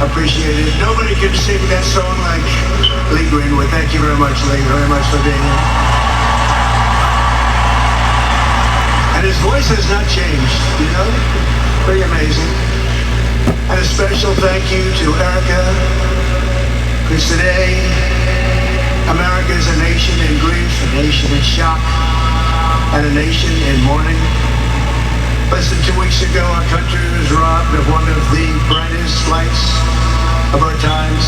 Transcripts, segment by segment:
Appreciate it. Nobody can sing that song like Lee Greenwood. Thank you very much, Lee, very much for being here. And his voice has not changed, you know? Pretty amazing. And a special thank you to Erica, because today, America is a nation in grief, a nation in shock, and a nation in mourning. Less than 2 weeks ago, our country was robbed of one of the brightest lights of our times,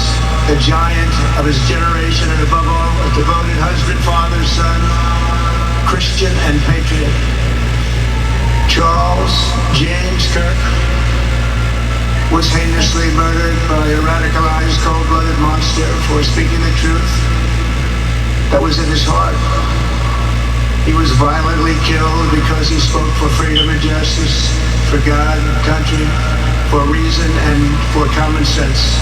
the giant of his generation, and above all, a devoted husband, father, son, Christian, and patriot. Charles James Kirk was heinously murdered by a radicalized, cold-blooded monster for speaking the truth that was in his heart. He was violently killed because he spoke for freedom and justice, for God, country, for reason, and for common sense.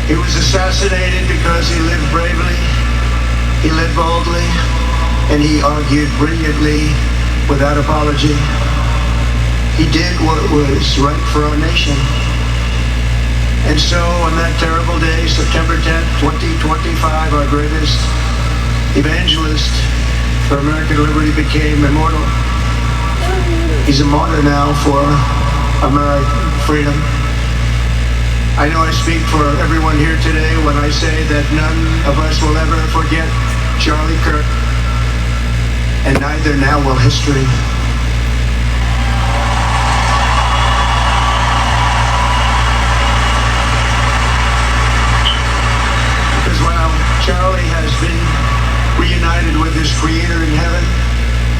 He was assassinated because he lived bravely, he lived boldly, and he argued brilliantly without apology. He did what was right for our nation. And so on that terrible day, September 10th, 2025, our greatest evangelist for American liberty became immortal. He's a martyr now for American freedom. I know I speak for everyone here today when I say that none of us will ever forget Charlie Kirk, and neither now will history. Because while Charlie has been reunited with his creator in heaven,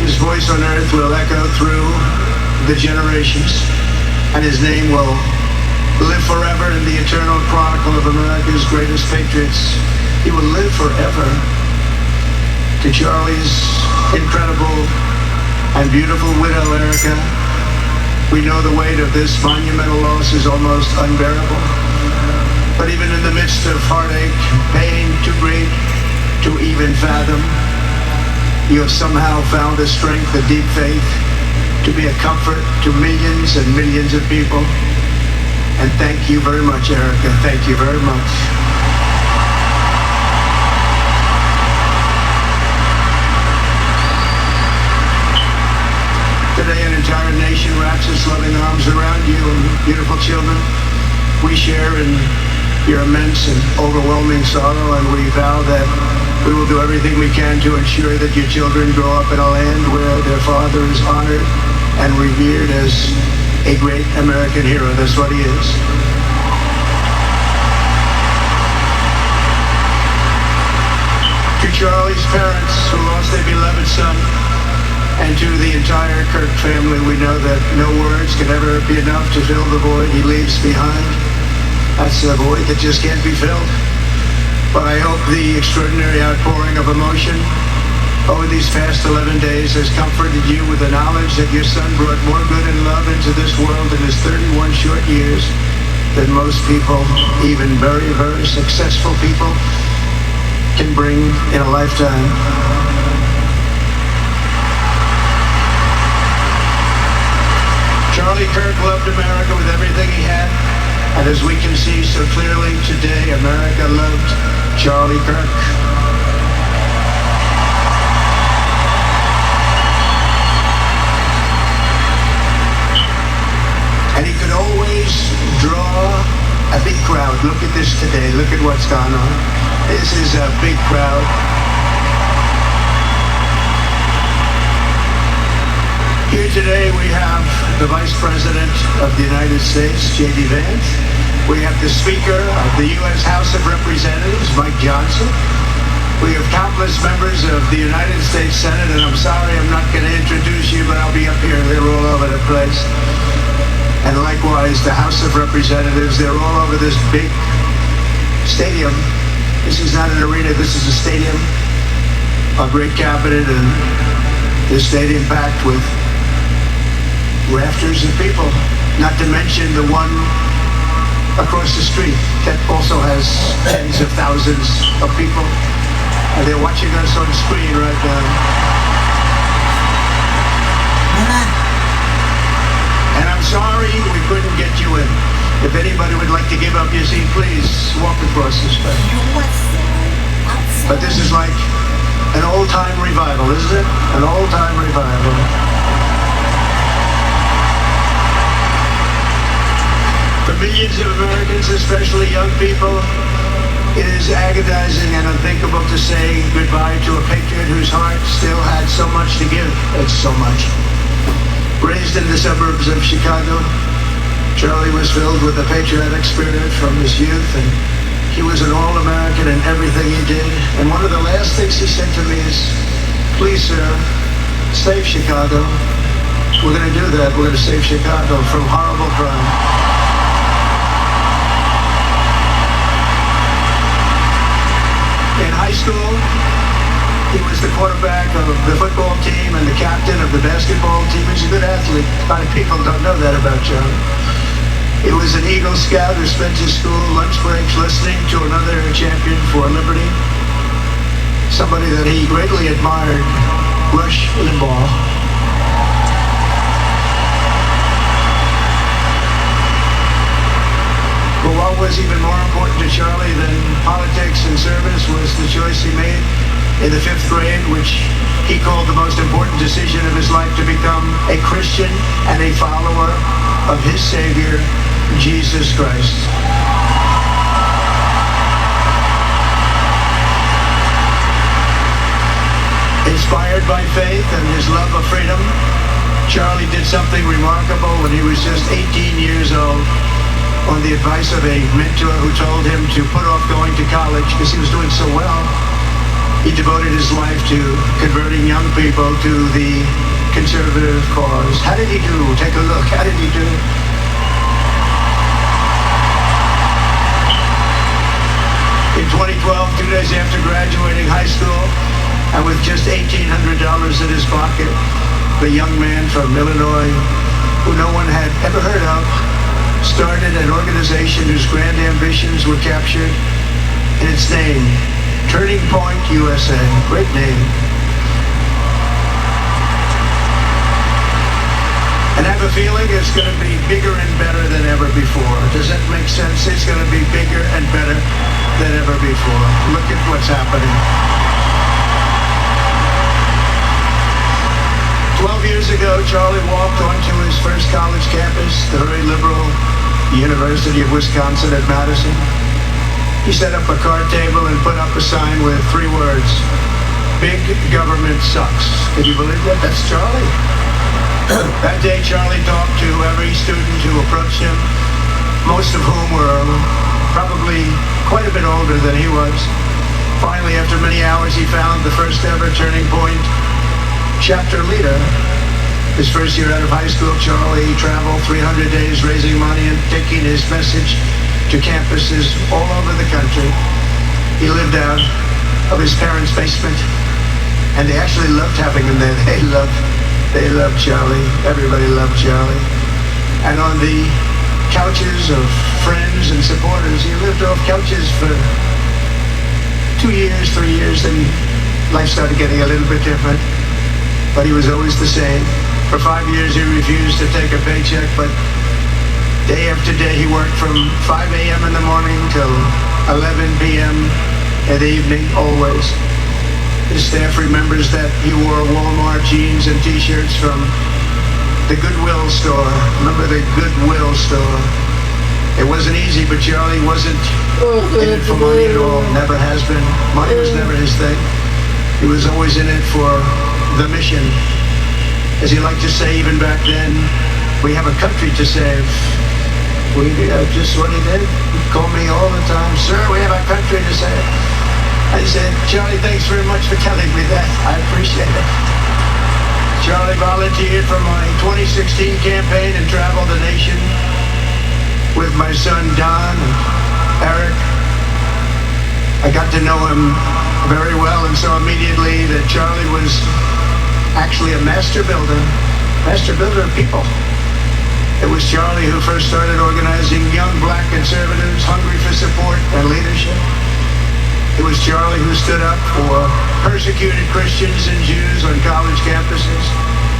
his voice on earth will echo through the generations, and his name will live forever in the eternal chronicle of America's greatest patriots. He will live forever. To Charlie's incredible and beautiful widow, Erica, we know the weight of this monumental loss is almost unbearable. But even in the midst of heartache, pain too great to even fathom, you have somehow found a strength, a deep faith, to be a comfort to millions and millions of people. And thank you very much, Erica. Thank you very much. Today, an entire nation wraps its loving arms around you and beautiful children. We share in your immense and overwhelming sorrow, and we vow that we will do everything we can to ensure that your children grow up in a land where their father is honored and revered as a great American hero. That's what he is. To Charlie's parents who lost their beloved son, and to the entire Kirk family, we know that no words can ever be enough to fill the void he leaves behind. That's a void that just can't be filled. But I hope the extraordinary outpouring of emotion over these past 11 days has comforted you with the knowledge that your son brought more good and love into this world in his 31 short years than most people, even very, very successful people, can bring in a lifetime. Charlie Kirk loved America with everything he had. And as we can see so clearly today, America loved Charlie Kirk. And he could always draw a big crowd. Look at this today. Look at what's gone on. This is a big crowd. Here today we have the Vice President of the United States, J.D. Vance. We have the Speaker of the U.S. House of Representatives, Mike Johnson. We have countless members of the United States Senate, and I'm sorry I'm not going to introduce you, but I'll be up here. They're all over the place. And likewise, the House of Representatives, they're all over this big stadium. This is not an arena, this is a stadium. A great cabinet, and this stadium packed with rafters of people, not to mention the one across the street that also has tens of thousands of people. And they're watching us on screen right now. And I'm sorry we couldn't get you in. If If anybody would like to give up your seat, please walk across this way. But this is like an old-time revival, isn't it? An old-time revival. For millions of Americans, especially young people, it is agonizing and unthinkable to say goodbye to a patriot whose heart still had so much to give. It's so much. Raised in the suburbs of Chicago, Charlie was filled with a patriotic spirit from his youth, and he was an all-American in everything he did. And one of the last things he said to me is, "Please, sir, save Chicago." We're going to do that. We're going to save Chicago from horrible crime. In high school, he was the quarterback of the football team and the captain of the basketball team. He's a good athlete. A lot of people don't know that about John. He was an Eagle Scout who spent his school lunch breaks listening to another champion for liberty. Somebody that he greatly admired, Rush Limbaugh. But what was even more important to Charlie than politics and service was the choice he made in the 5th grade, which he called the most important decision of his life, to become a Christian and a follower of his Savior, Jesus Christ. Inspired by faith and his love of freedom, Charlie did something remarkable when he was just 18 years old. On the advice of a mentor who told him to put off going to college because he was doing so well, he devoted his life to converting young people to the conservative cause. How did he do? Take a look. How did he do? In 2012, 2 days after graduating high school, and with just $1,800 in his pocket, the young man from Illinois, who no one had ever heard of, started an organization whose grand ambitions were captured in its name, Turning Point USA. Great name. And I have a feeling it's going to be bigger and better than ever before. Does that make sense? It's going to be bigger and better than ever before. Look at what's happening. 12 years ago, Charlie walked onto his first college campus, the very liberal University of Wisconsin at Madison. He set up a card table and put up a sign with 3 words: "Big government sucks." Can you believe that? That's Charlie. That day, Charlie talked to every student who approached him, most of whom were probably quite a bit older than he was. Finally, after many hours, he found the first ever Turning Point chapter leader. His first year out of high school, Charlie traveled 300 days raising money and taking his message to campuses all over the country. He lived out of his parents' basement, and they actually loved having him there. They loved Charlie. Everybody loved Charlie. And on the couches of friends and supporters, he lived off couches for 2 years, 3 years, then life started getting a little bit different. But he was always the same. For 5 years, he refused to take a paycheck, but day after day, he worked from 5 a.m. in the morning till 11 p.m. in the evening, always. His staff remembers that he wore Walmart jeans and T-shirts from the Goodwill store. Remember the Goodwill store? It wasn't easy, but Charlie wasn't in it for money at all. Never has been. Money was never his thing. He was always in it for the mission. As he liked to say even back then, we have a country to save. Just what he did. He'd call me all the time, "Sir, we have a country to save." I said, "Charlie, thanks very much for telling me that. I appreciate it." Charlie volunteered for my 2016 campaign and traveled the nation with my son Don and Eric. I got to know him very well and saw immediately that Charlie was actually a master builder of people. It was Charlie who first started organizing young black conservatives hungry for support and leadership. It was Charlie who stood up for persecuted Christians and Jews on college campuses.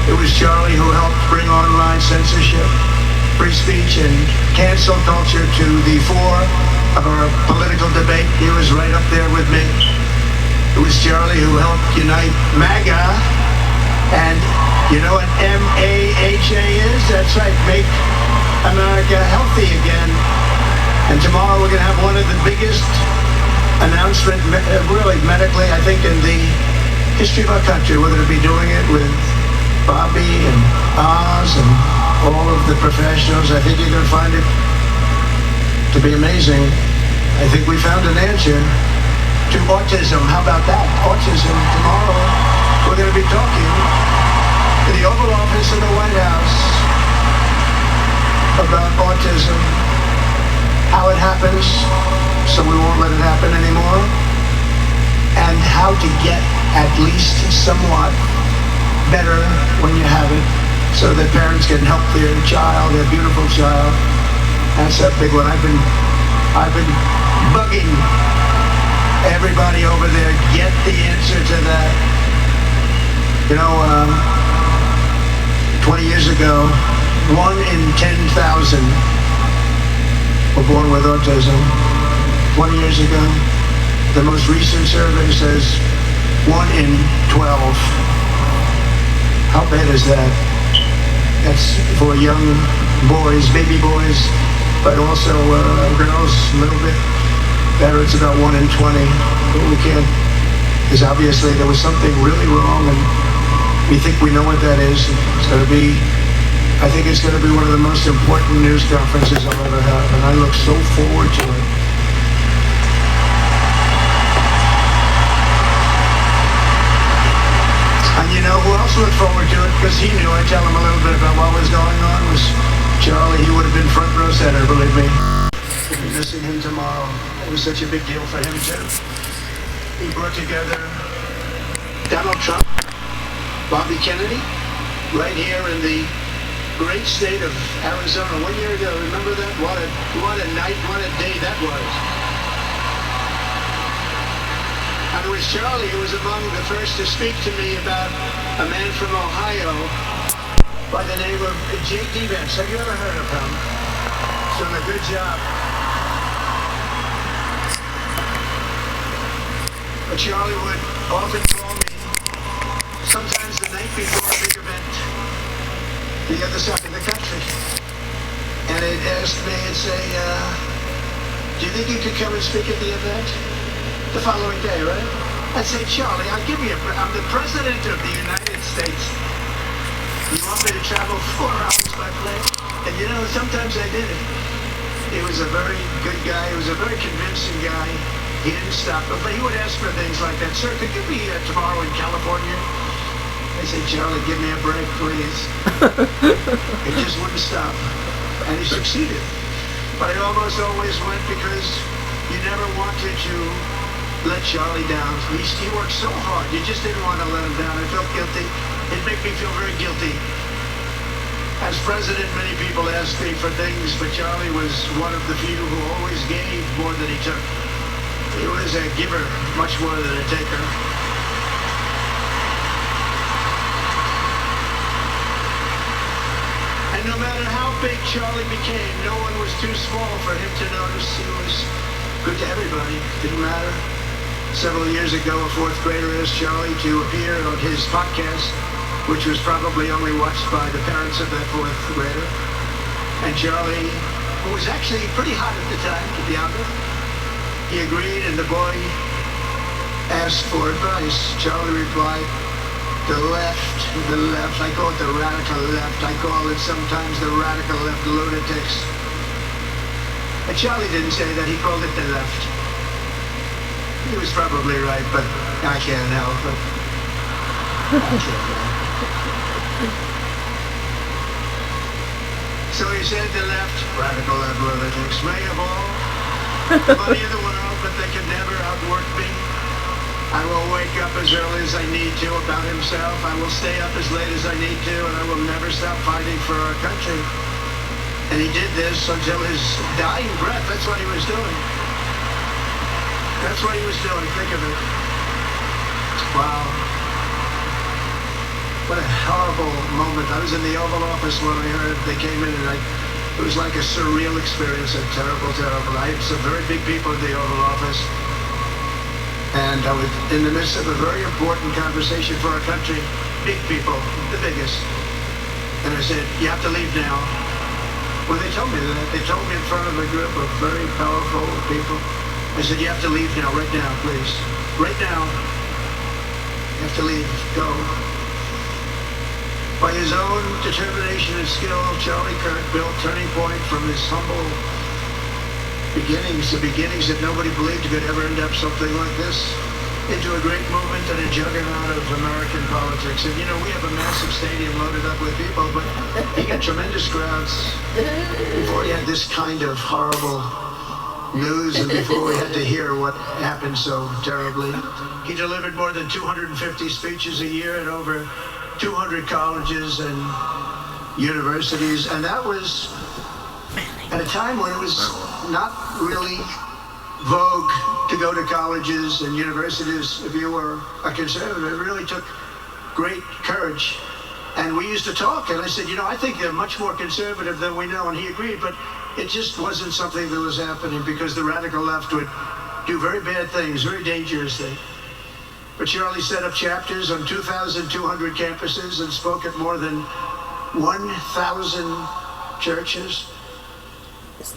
It was Charlie who helped bring online censorship, free speech and cancel culture to the fore of our political debate. He was right up there with me. It was Charlie who helped unite MAGA. And you know what MAHA is? That's right, make America healthy again. And tomorrow we're going to have one of the biggest announcements, really medically, I think, in the history of our country. We're going to be doing it with Bobby and Oz and all of the professionals. I think you're going to find it to be amazing. I think we found an answer to autism. How about that? Autism. Tomorrow we're going to be talking in the Oval Office in the White House about autism, how it happens, so we won't let it happen anymore, and how to get at least somewhat better when you have it, so that parents can help their child, their beautiful child. That's a big one. I've been bugging everybody over there, get the answer to that. You know, 20 years ago, 1 in 10,000 were born with autism. 20 years ago. The most recent survey says 1 in 12. How bad is that? That's for young boys, baby boys, but also girls a little bit better. It's about 1 in 20. But we can't, because obviously there was something really wrong, and we think we know what that is. It's going to be, I think it's going to be one of the most important news conferences I'll ever have, and I look so forward to it. And you know who else looked forward to it? Because he knew. I tell him a little bit about what was going on. Was Charlie. He would have been front row center, believe me. We'll be missing him tomorrow. It was such a big deal for him too. He brought together Donald Trump, Bobby Kennedy, right here in the great state of Arizona 1 year ago. Remember that? What a night, what a day that was. And it was Charlie who was among the first to speak to me about a man from Ohio by the name of J.D. Vance. Have you ever heard of him? He's done a good job. But Charlie would often call me, sometimes the night before a big event, the other side of the country. And he'd ask me and say, do you think you could come and speak at the event? The following day, right? I'd say, Charlie, I'm the president of the United States. You want me to travel 4 hours by plane? And you know, sometimes I did it. He was a very good guy. He was a very convincing guy. He didn't stop, but he would ask for things like that. Sir, could you be tomorrow in California? I said, Charlie, give me a break, please. It just wouldn't stop. And he succeeded. But I almost always went because you never wanted to let Charlie down. He worked so hard. You just didn't want to let him down. I felt guilty. It made me feel very guilty. As president, many people asked me for things, but Charlie was one of the few who always gave more than he took. He was a giver, much more than a taker. And no matter how big Charlie became, no one was too small for him to notice. He was good to everybody. Didn't matter. Several years ago, a 4th grader asked Charlie to appear on his podcast, which was probably only watched by the parents of that 4th grader. And Charlie, who was actually pretty hot at the time, to be honest, he agreed, and the boy asked for advice. Charlie replied, the left, I call it the radical left. I call it sometimes the radical left lunatics. And Charlie didn't say that, he called it the left. He was probably right, but I can't help it. I can't help it. So he said the left, radical left lunatics, may have all the money in the world, but they can never outwork me. I will wake up as early as I need to about himself. I will stay up as late as I need to, and I will never stop fighting for our country. And he did this until his dying breath. That's what he was doing. That's what he was doing. Think of it. Wow. What a horrible moment. I was in the Oval Office when I heard they came in, and It was like a surreal experience, a terrible, terrible. I had some very big people in the Oval Office, and I was in the midst of a very important conversation for our country. Big people, the biggest. And I said, you have to leave now. Well, they told me that. They told me in front of a group of very powerful people. I said, you have to leave now, right now, please. Right now. You have to leave. Go. By his own determination and skill, Charlie Kirk built Turning Point from his humble beginnings, the beginnings that nobody believed could ever end up something like this, into a great movement and a juggernaut of American politics. And, you know, we have a massive stadium loaded up with people, but he got tremendous crowds before he had this kind of horrible news and before we had to hear what happened so terribly. He delivered more than 250 speeches a year at over 200 colleges and universities, and that was at a time when it was not really vogue to go to colleges and universities if you were a conservative. It really took great courage. And we used to talk, and I said, you know, I think they're much more conservative than we know, and he agreed, but it just wasn't something that was happening because the radical left would do very bad things, very dangerous things. But Charlie set up chapters on 2,200 campuses and spoke at more than 1,000 churches.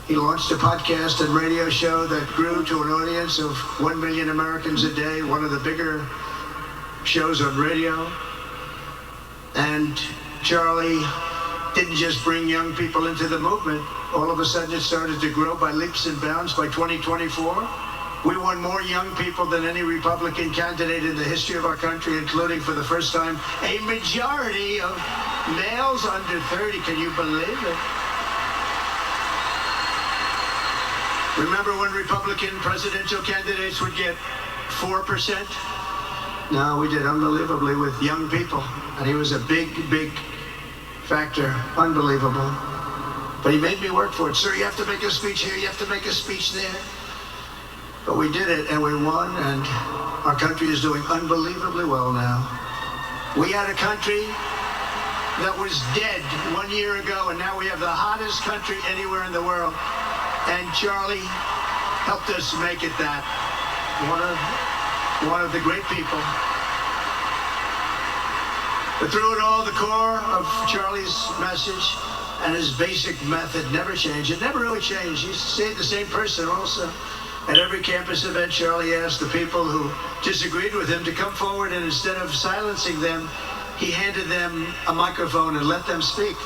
He launched a podcast and radio show that grew to an audience of 1 million Americans a day, one of the bigger shows on radio. And Charlie didn't just bring young people into the movement. All of a sudden it started to grow by leaps and bounds. By 2024, we won more young people than any Republican candidate in the history of our country, including for the first time a majority of males under 30. Can you believe it? Remember when Republican presidential candidates would get 4%? No, we did unbelievably with young people. And he was a big, big factor. Unbelievable. But he made me work for it. Sir, you have to make a speech here. You have to make a speech there. But we did it, and we won, and our country is doing unbelievably well now. We had a country that was dead 1 year ago, and now we have the hottest country anywhere in the world. And Charlie helped us make it that. One of the great people. But through it all, the core of Charlie's message and his basic method never changed. It never really changed. He stayed the same person also. At every campus event, Charlie asked the people who disagreed with him to come forward, and instead of silencing them, he handed them a microphone and let them speak.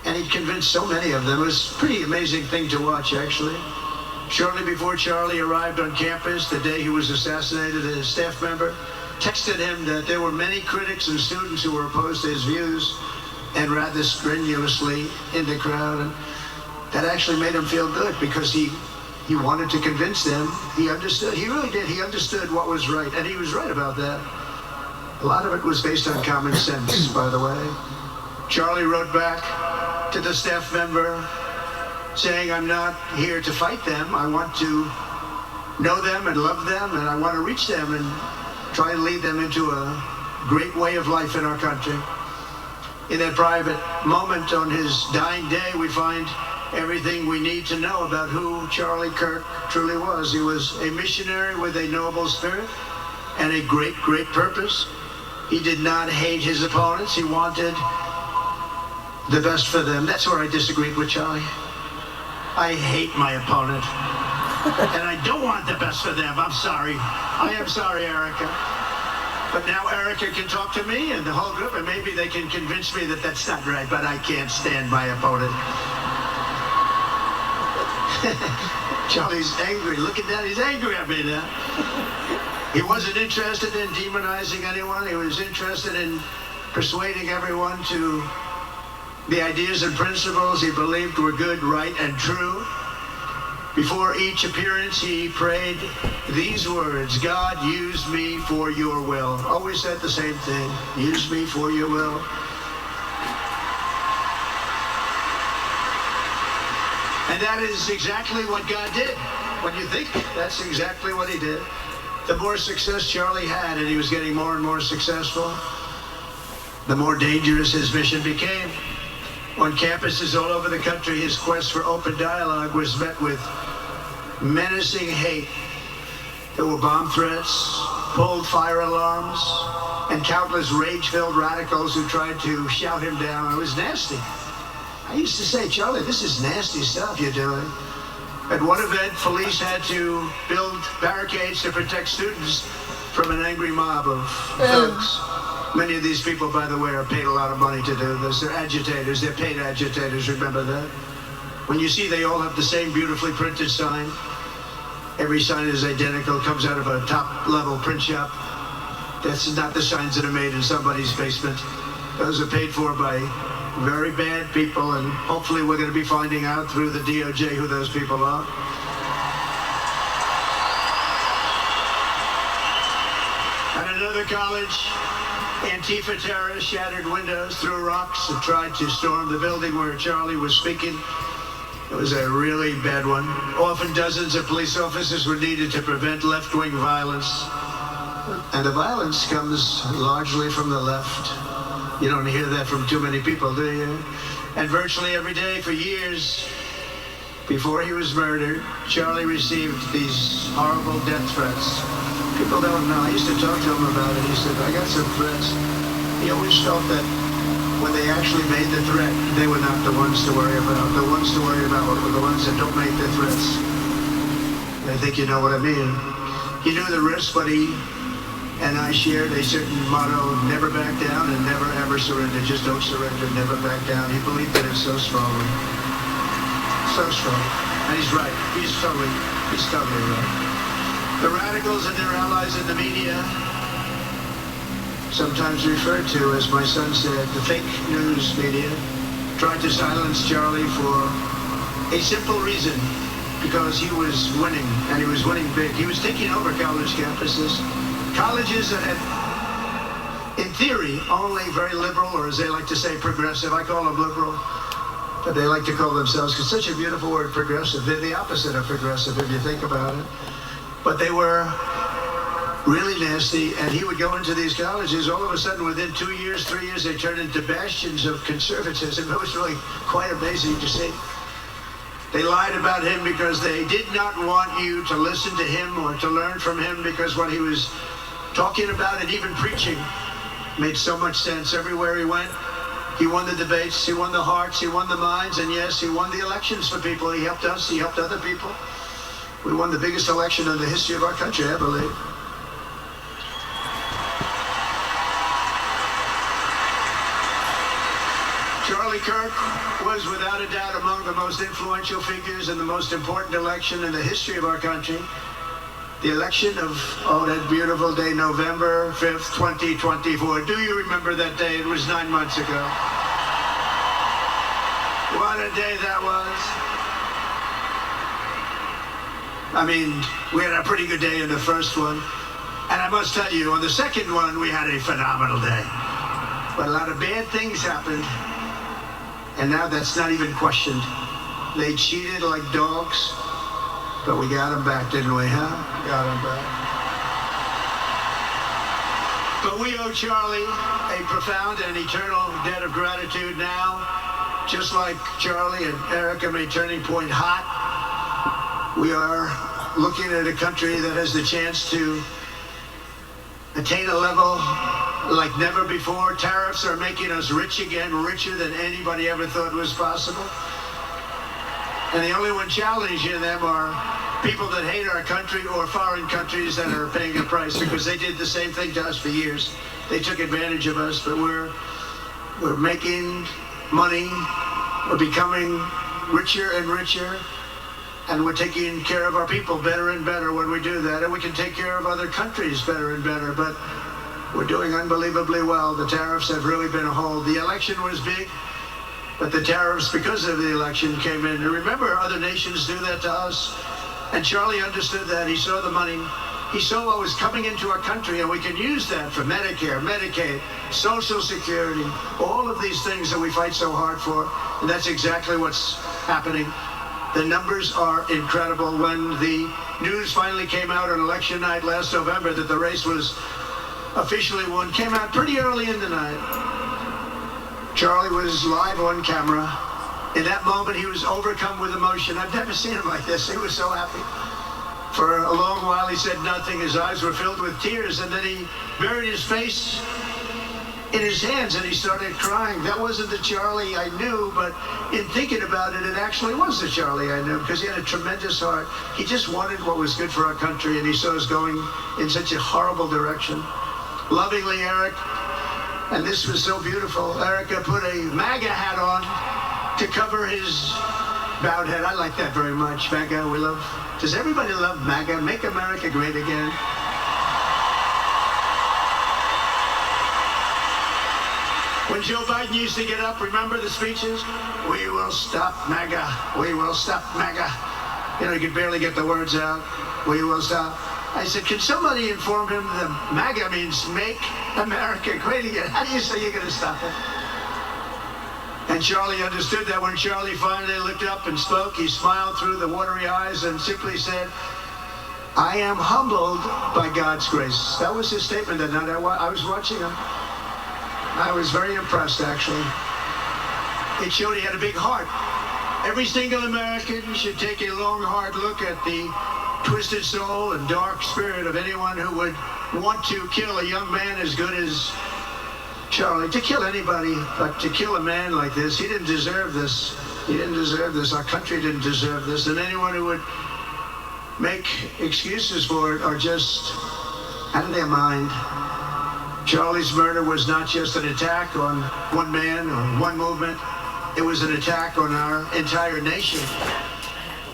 And he convinced so many of them. It was a pretty amazing thing to watch, actually. Shortly before Charlie arrived on campus, the day he was assassinated, a staff member texted him that there were many critics and students who were opposed to his views and rather strenuously in the crowd. And that actually made him feel good because he wanted to convince them. He understood. He really did. He understood what was right. And he was right about that. A lot of it was based on common sense, by the way. Charlie wrote back to the staff member saying, I'm not here to fight them. I want to know them and love them, and I want to reach them and try and lead them into a great way of life in our country. In that private moment on his dying day, we find everything we need to know about who Charlie Kirk truly was. He was a missionary with a noble spirit and a great, great purpose. He did not hate his opponents. He wanted the best for them. That's where I disagreed with Charlie. I hate my opponent. And I don't want the best for them. I'm sorry. I am sorry, Erica. But now Erica can talk to me and the whole group, and maybe they can convince me that that's not right, but I can't stand my opponent. Charlie's angry. Look at that. He's angry at me now. He wasn't interested in demonizing anyone. He was interested in persuading everyone to the ideas and principles he believed were good, right, and true. Before each appearance, he prayed these words: God, use me for your will. Always said the same thing. Use me for your will. And that is exactly what God did. When you think, that's exactly what he did. The more success Charlie had, and he was getting more and more successful, the more dangerous his mission became. On campuses all over the country, his quest for open dialogue was met with menacing hate. There were bomb threats, pulled fire alarms, and countless rage-filled radicals who tried to shout him down. It was nasty. I used to say, Charlie, this is nasty stuff you're doing. At one event, police had to build barricades to protect students from an angry mob of thugs. Many of these people, by the way, are paid a lot of money to do this. They're agitators. They're paid agitators. Remember that? When you see they all have the same beautifully printed sign, every sign is identical, comes out of a top-level print shop. That's not the signs that are made in somebody's basement. Those are paid for by very bad people, and hopefully we're going to be finding out through the DOJ who those people are. At another college, Antifa terrorists shattered windows, threw rocks, and tried to storm the building where Charlie was speaking. It was a really bad one. Often dozens of police officers were needed to prevent left-wing violence. And the violence comes largely from the left. You don't hear that from too many people, do you? And virtually every day for years, before he was murdered, Charlie received these horrible death threats. People don't know. I used to talk to him about it. He said, I got some threats. He always felt that when they actually made the threat, they were not the ones to worry about. The ones to worry about were the ones that don't make the threats. I think you know what I mean. He knew the risks, but he and I shared a certain motto, never back down and never ever surrender. Just don't surrender, never back down. He believed in it so strongly. So strong. And he's right. He's totally right. The radicals and their allies in the media, sometimes referred to, as my son said, the fake news media, tried to silence Charlie for a simple reason, because he was winning, and he was winning big. He was taking over college campuses. Colleges that had, in theory, only very liberal, or as they like to say, progressive. I call them liberal, but they like to call themselves, because such a beautiful word, progressive. They're the opposite of progressive, if you think about it. But they were really nasty, and he would go into these colleges. All of a sudden, within 2 years, 3 years, they turned into bastions of conservatism. It was really quite amazing to see. They lied about him because they did not want you to listen to him or to learn from him, because what he was talking about and even preaching made so much sense. Everywhere he went, he won the debates, he won the hearts, he won the minds, and yes, he won the elections for people. He helped us, he helped other people. We won the biggest election in the history of our country, I believe. Charlie Kirk was without a doubt among the most influential figures in the most important election in the history of our country. The election of, that beautiful day, November 5th, 2024. Do you remember that day? It was 9 months ago. What a day that was. I mean, we had a pretty good day in the first one. And I must tell you, on the second one, we had a phenomenal day. But a lot of bad things happened. And now that's not even questioned. They cheated like dogs, but we got them back, didn't we, huh? Got them back. But we owe Charlie a profound and eternal debt of gratitude now. Just like Charlie and Erica made Turning Point hot, we are looking at a country that has the chance to attain a level like never before. Tariffs are making us rich again, richer than anybody ever thought was possible. And the only one challenging them are people that hate our country or foreign countries that are paying a price, because they did the same thing to us for years. They took advantage of us, but we're making money, we're becoming richer and richer, and we're taking care of our people better and better when we do that, and we can take care of other countries better and better, but we're doing unbelievably well. The tariffs have really been a hold. The election was big, but the tariffs, because of the election, came in. And remember, other nations do that to us. And Charlie understood that. He saw the money. He saw what was coming into our country, and we can use that for Medicare, Medicaid, Social Security, all of these things that we fight so hard for. And that's exactly what's happening. The numbers are incredible. When the news finally came out on election night last November that the race was officially won, came out pretty early in the night. Charlie was live on camera. In that moment, he was overcome with emotion. I've never seen him like this. He was so happy. For a long while, he said nothing. His eyes were filled with tears, and then he buried his face in his hands, and he started crying. That wasn't the Charlie I knew, but in thinking about it, it actually was the Charlie I knew, because he had a tremendous heart. He just wanted what was good for our country, and he saw us going in such a horrible direction. Lovingly, Eric, and this was so beautiful, Erica put a MAGA hat on to cover his bowed head. I like that very much. MAGA, we love. Does everybody love MAGA? Make America great again. When Joe Biden used to get up, remember the speeches? We will stop MAGA. We will stop MAGA. You know, he could barely get the words out. We will stop. I said, can somebody inform him that MAGA means make America great again? How do you say you're going to stop it? And Charlie understood that. When Charlie finally looked up and spoke, he smiled through the watery eyes and simply said, I am humbled by God's grace. That was his statement that night. I was watching him. I was very impressed, actually. It showed he had a big heart. Every single American should take a long, hard look at the twisted soul and dark spirit of anyone who would want to kill a young man as good as Charlie. To kill anybody, but to kill a man like this, he didn't deserve this. He didn't deserve this. Our country didn't deserve this. And anyone who would make excuses for it are just out of their mind. Charlie's murder was not just an attack on one man or one movement. It was an attack on our entire nation.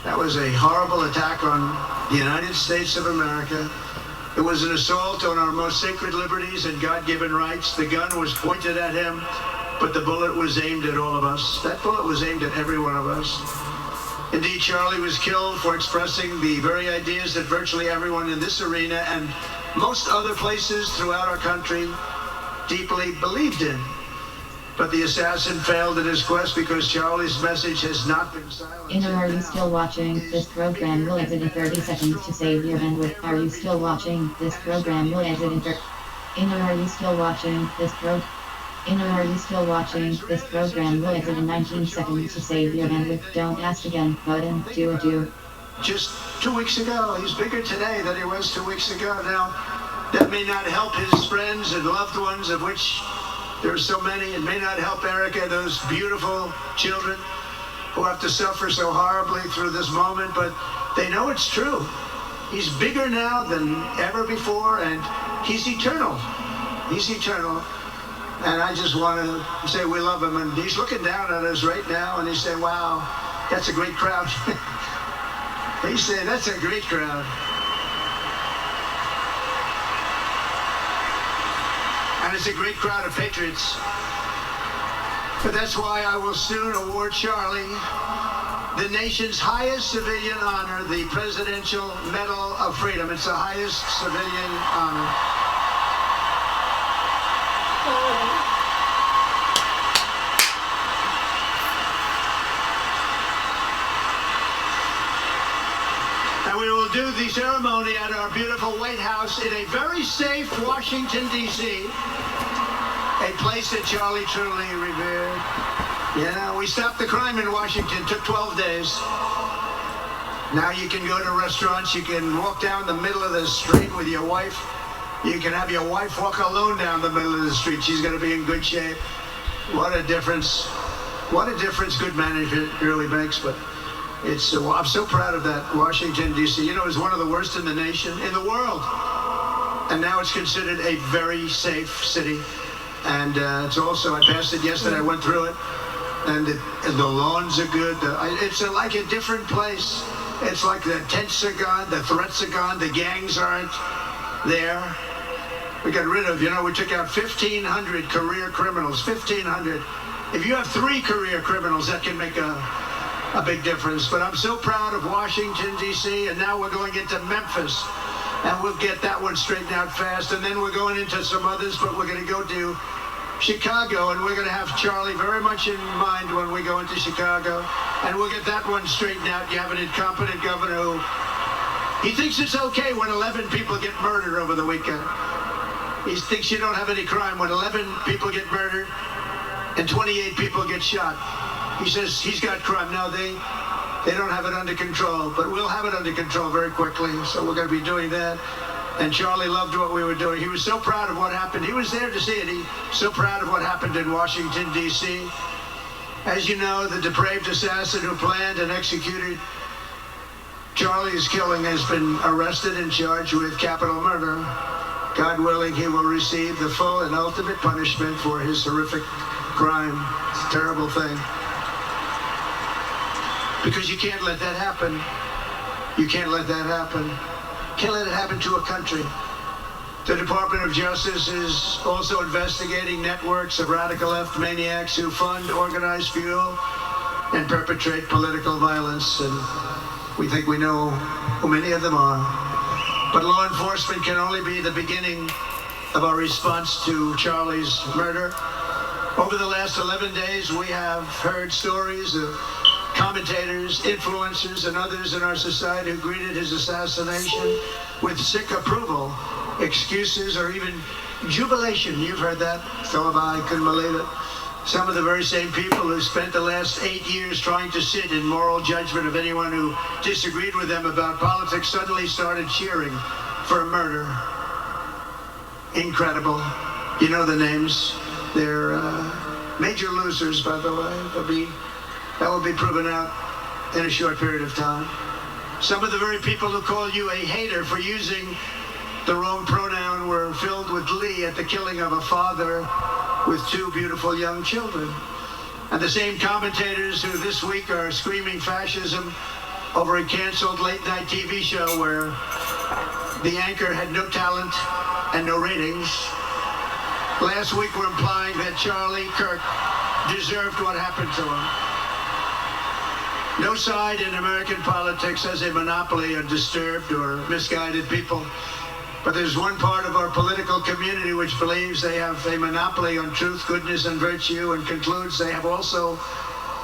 That was a horrible attack on the United States of America. It was an assault on our most sacred liberties and God-given rights. The gun was pointed at him, but the bullet was aimed at all of us. That bullet was aimed at every one of us. Indeed, Charlie was killed for expressing the very ideas that virtually everyone in this arena and most other places throughout our country deeply believed in. But the assassin failed in his quest because Charlie's message has not been silenced. Are you still watching? This program will exit in 30 seconds to save your bandwidth. Are you still watching? This program will exit in Are you still watching? This Are you still watching? This program will exit in 19 seconds to save your bandwidth. Don't ask again. Button. Do. Just 2 weeks ago. He's bigger today than he was 2 weeks ago. Now, that may not help his friends and loved ones, of which there are so many. It may not help Erica, those beautiful children who have to suffer so horribly through this moment, but they know it's true. He's bigger now than ever before, and he's eternal. He's eternal. And I just want to say we love him. And he's looking down at us right now, and he's saying, wow, that's a great crowd. He's saying, that's a great crowd. And it's a great crowd of patriots. But that's why I will soon award Charlie the nation's highest civilian honor, the Presidential Medal of Freedom. It's the highest civilian honor. And we will do the ceremony at our beautiful White House in a very safe Washington, D.C., a place that Charlie truly revered. Yeah, we stopped the crime in Washington. Took 12 days. Now you can go to restaurants. You can walk down the middle of the street with your wife. You can have your wife walk alone down the middle of the street. She's going to be in good shape. What a difference. What a difference good management really makes. But it's, I'm so proud of that. Washington, D.C., you know, is one of the worst in the nation, in the world. And now it's considered a very safe city. And it's also, I passed it yesterday, I went through it. And the lawns are good. It's like a different place. It's like the tents are gone, the threats are gone, the gangs aren't there. We got rid of, we took out 1,500 career criminals, 1,500. If you have 3 career criminals, that can make a big difference. But I'm so proud of Washington, D.C., and now we're going into Memphis. And we'll get that one straightened out fast. And then we're going into some others, but we're going to go to Chicago, and we're going to have Charlie very much in mind when we go into Chicago. And we'll get that one straightened out. You have an incompetent governor who, he thinks it's okay when 11 people get murdered over the weekend. He thinks you don't have any crime when 11 people get murdered. and 28 people get shot. He says he's got crime. No, they don't have it under control, but we'll have it under control very quickly. So we're going to be doing that. And Charlie loved what we were doing. He was so proud of what happened. He was there to see it. He's so proud of what happened in Washington, D.C. As you know, the depraved assassin who planned and executed Charlie's killing has been arrested and charged with capital murder. God willing, he will receive the full and ultimate punishment for his horrific crime. It's a terrible thing. Because you can't let that happen. You can't let that happen. Can't let it happen to a country. The Department of Justice is also investigating networks of radical left maniacs who fund, organize, fuel, and perpetrate political violence. And we think we know who many of them are. But law enforcement can only be the beginning of our response to Charlie's murder. Over the last 11 days, we have heard stories of commentators, influencers, and others in our society who greeted his assassination with sick approval, excuses, or even jubilation. You've heard that. So have I. Couldn't believe it. Some of the very same people who spent the last 8 years trying to sit in moral judgment of anyone who disagreed with them about politics suddenly started cheering for a murder. Incredible. You know the names. They're major losers, by the way. That will be proven out in a short period of time. Some of the very people who call you a hater for using the wrong pronoun were filled with glee at the killing of a father with 2 beautiful young children. And the same commentators who this week are screaming fascism over a canceled late-night TV show where the anchor had no talent and no ratings, last week were implying that Charlie Kirk deserved what happened to him. No side in American politics has a monopoly on disturbed or misguided people. But there's one part of our political community which believes they have a monopoly on truth, goodness, and virtue, and concludes they have also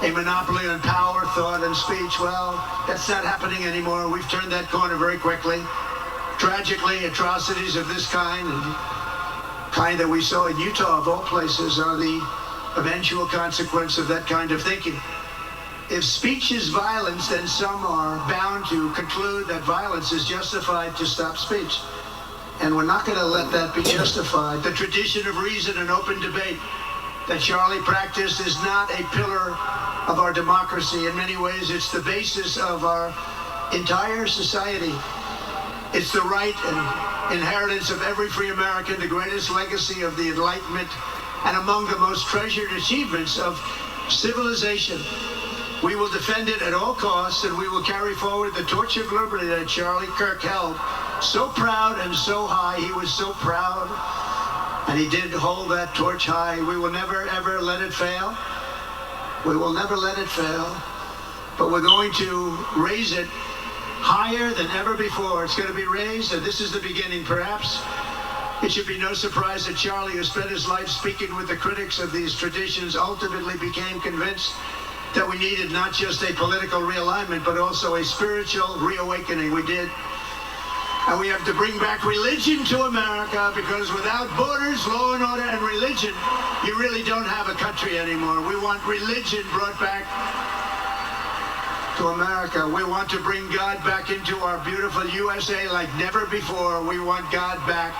a monopoly on power, thought, and speech. Well, that's not happening anymore. We've turned that corner very quickly. Tragically, atrocities of this kind, and kind that we saw in Utah, of all places, are the eventual consequence of that kind of thinking. If speech is violence, then some are bound to conclude that violence is justified to stop speech. And we're not going to let that be justified. The tradition of reason and open debate that Charlie practiced is not a pillar of our democracy. In many ways, it's the basis of our entire society. It's the right and inheritance of every free American, the greatest legacy of the Enlightenment, and among the most treasured achievements of civilization. We will defend it at all costs, and we will carry forward the torch of liberty that Charlie Kirk held so proud and so high. He was so proud, and he did hold that torch high. We will never, ever let it fail. We will never let it fail, but we're going to raise it higher than ever before. It's going to be raised, and this is the beginning. Perhaps it should be no surprise that Charlie, who spent his life speaking with the critics of these traditions, ultimately became convinced that we needed not just a political realignment, but also a spiritual reawakening. We did. And we have to bring back religion to America, because without borders, law and order, and religion, you really don't have a country anymore. We want religion brought back to America. We want to bring God back into our beautiful USA like never before. We want God back.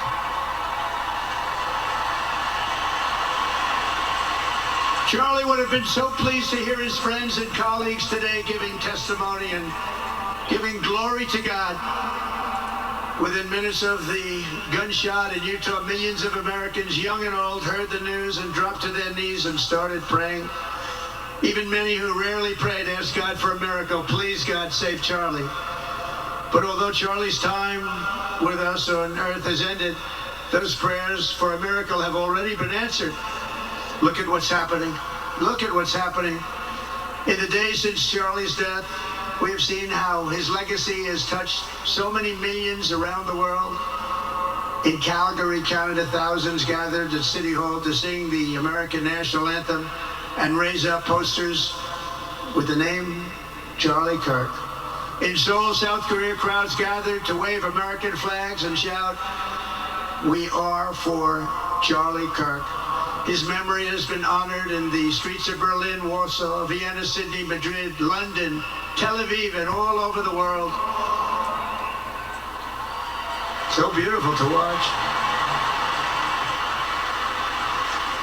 Charlie would have been so pleased to hear his friends and colleagues today giving testimony and giving glory to God. Within minutes of the gunshot in Utah, millions of Americans, young and old, heard the news and dropped to their knees and started praying. Even many who rarely prayed asked God for a miracle. Please, God, save Charlie. But although Charlie's time with us on earth has ended, those prayers for a miracle have already been answered. Look at what's happening. Look at what's happening. In the days since Charlie's death, we have seen how his legacy has touched so many millions around the world. In Calgary, Canada, thousands gathered at City Hall to sing the American national anthem and raise up posters with the name Charlie Kirk. In Seoul, South Korea, crowds gathered to wave American flags and shout, "We are for Charlie Kirk." His memory has been honored in the streets of Berlin, Warsaw, Vienna, Sydney, Madrid, London, Tel Aviv, and all over the world. So beautiful to watch.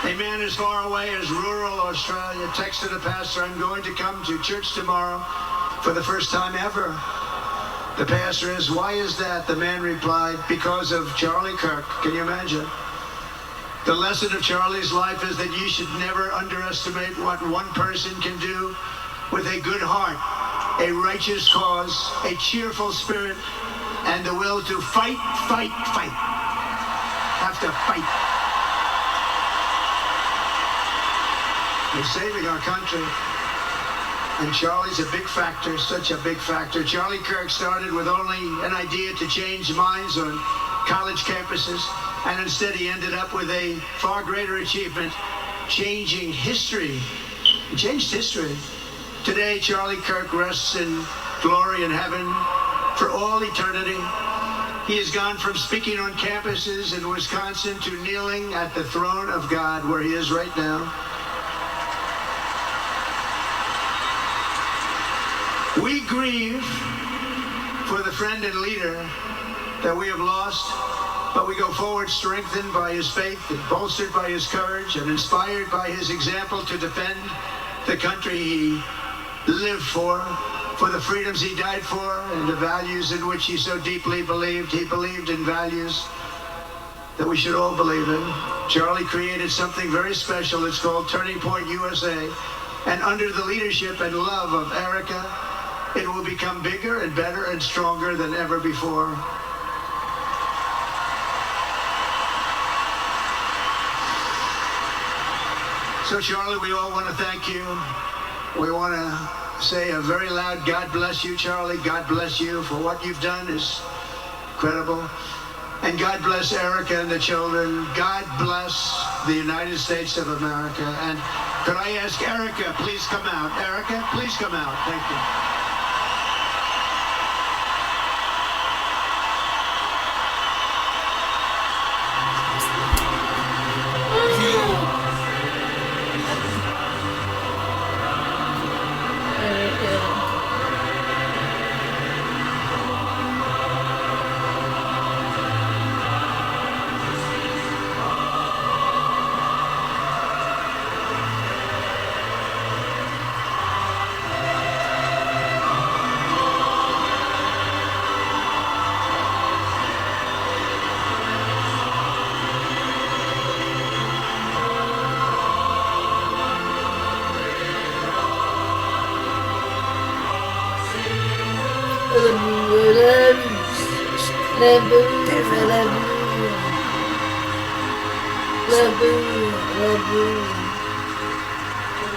A man as far away as rural Australia texted a pastor, "I'm going to come to church tomorrow for the first time ever." The pastor asked, "Why is that?" The man replied, "Because of Charlie Kirk." Can you imagine? The lesson of Charlie's life is that you should never underestimate what one person can do with a good heart, a righteous cause, a cheerful spirit, and the will to fight, fight, fight. Have to fight. We're saving our country. And Charlie's a big factor, such a big factor. Charlie Kirk started with only an idea to change minds on college campuses, and instead he ended up with a far greater achievement, changing history. He changed history. Today, Charlie Kirk rests in glory in heaven for all eternity. He has gone from speaking on campuses in Wisconsin to kneeling at the throne of God, where he is right now. We grieve for the friend and leader that we have lost, but we go forward strengthened by his faith and bolstered by his courage and inspired by his example to defend the country he lived for the freedoms he died for, and the values in which he so deeply believed. He believed in values that we should all believe in. Charlie created something very special. It's called Turning Point USA. And under the leadership and love of Erica, it will become bigger and better and stronger than ever before. So Charlie, we all want to thank you. We want to say a very loud God bless you, Charlie. God bless you for what you've done is incredible. And God bless Erica and the children. God bless the United States of America. And could I ask Erica, please come out. Erica, please come out. Thank you.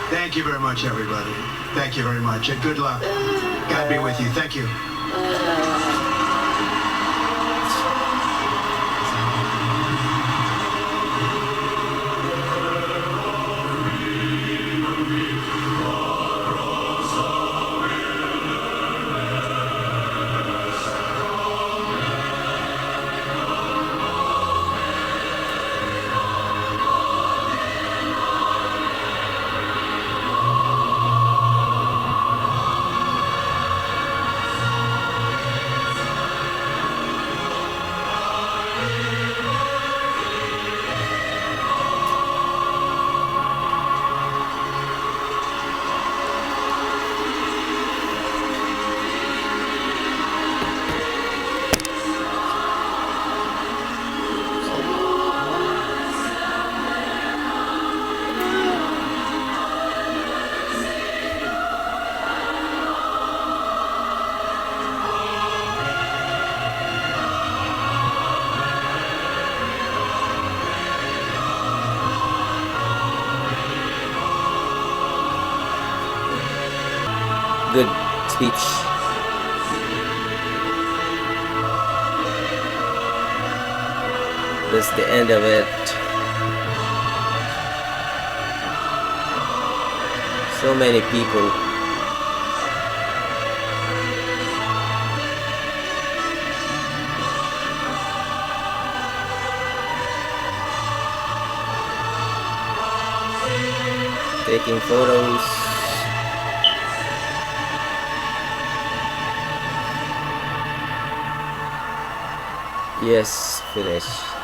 Thank you very much, everybody. Thank you very much, and good luck. God be with you. Thank you. Good speech. That's the end of it. So many people. taking photos. Yes, finish.